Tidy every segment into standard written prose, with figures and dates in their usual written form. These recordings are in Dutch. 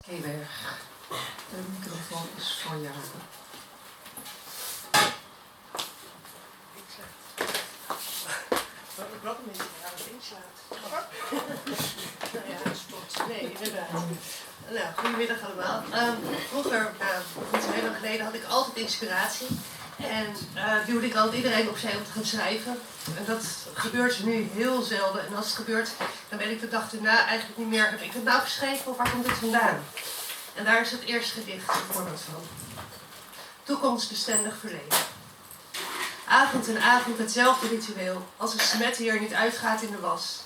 Heberg, de microfoon is voor jou. Wat een beetje aan het inslaat. Nou ja, sport. Nee, inderdaad. Nou, goedemiddag allemaal. Vroeger, niet zo heel lang geleden, had ik altijd inspiratie. En duwde ik altijd iedereen opzij om te gaan schrijven. En dat gebeurt nu heel zelden. En als het gebeurt, dan weet ik de dag erna eigenlijk niet meer. Heb ik het nou geschreven of waar komt het vandaan? En daar is het eerste gedicht een voorbeeld van. Toekomstbestendig verleden. Avond en avond hetzelfde ritueel, als een smet die er niet uitgaat in de was.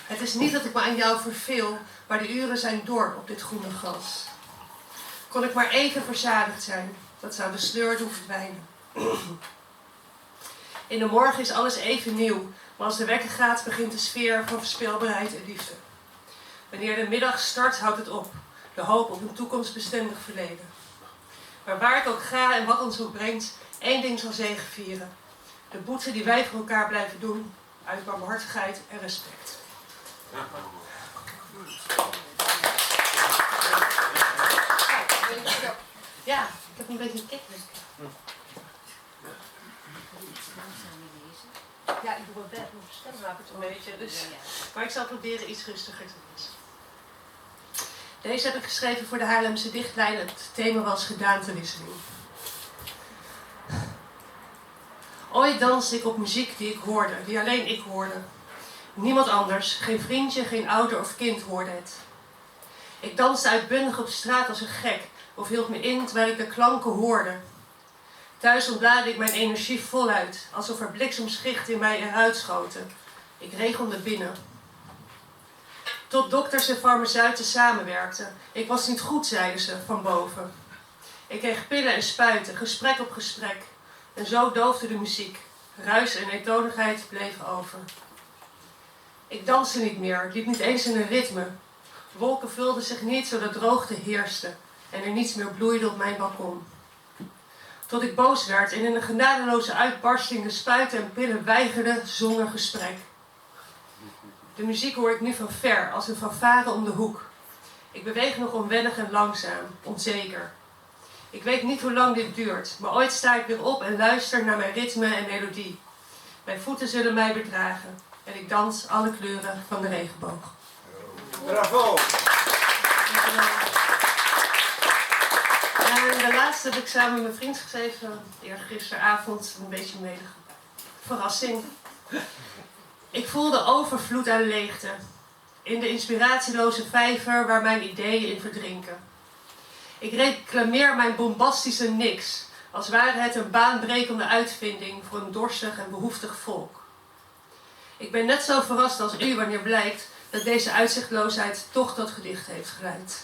Het is niet dat ik me aan jou verveel, maar de uren zijn door op dit groene gras. Kon ik maar even verzadigd zijn, dat zou de sleur doen verdwijnen. In de morgen is alles even nieuw, maar als de wekker gaat begint de sfeer van verspeelbaarheid en liefde. Wanneer de middag start houdt het op, de hoop op een toekomstbestendig verleden. Maar waar ik ook ga en wat ons ook brengt, één ding zal zegevieren. De boete die wij voor elkaar blijven doen, uit barmhartigheid en respect. Ja, ik heb een beetje een kick. Ja, ik doe mijn best, mijn stem raakt het een beetje. Dus. Maar ik zal proberen iets rustiger te lezen. Deze heb ik geschreven voor de Haarlemse Dichtlijn. Het thema was gedaantewisseling. Ooit danste ik op muziek die ik hoorde, die alleen ik hoorde. Niemand anders, geen vriendje, geen ouder of kind hoorde het. Ik danste uitbundig op straat als een gek, of hield me in terwijl ik de klanken hoorde. Thuis ontlaadde ik mijn energie voluit, alsof er bliksemschichten in mij eruit schoten. Ik regelde binnen. Tot dokters en farmaceuten samenwerkten. Ik was niet goed, zeiden ze, van boven. Ik kreeg pillen en spuiten, gesprek op gesprek. En zo doofde de muziek. Ruis en eentonigheid bleven over. Ik danste niet meer, liep niet eens in een ritme. Wolken vulden zich niet zodat droogte heerste en er niets meer bloeide op mijn balkon. Tot ik boos werd en in een genadeloze uitbarsting de spuiten en pillen weigerden zonder gesprek. De muziek hoor ik nu van ver, als een fanfare om de hoek. Ik beweeg nog onwennig en langzaam, onzeker. Ik weet niet hoe lang dit duurt, maar ooit sta ik weer op en luister naar mijn ritme en melodie. Mijn voeten zullen mij bedragen en ik dans alle kleuren van de regenboog. Bravo! En de laatste heb ik samen met mijn vriend geschreven, eergisteravond, een beetje mede verrassing. Ik voelde overvloed aan leegte, in de inspiratieloze vijver waar mijn ideeën in verdrinken. Ik reclameer mijn bombastische niks, als ware het een baanbrekende uitvinding voor een dorstig en behoeftig volk. Ik ben net zo verrast als u wanneer blijkt dat deze uitzichtloosheid toch tot gedicht heeft geleid.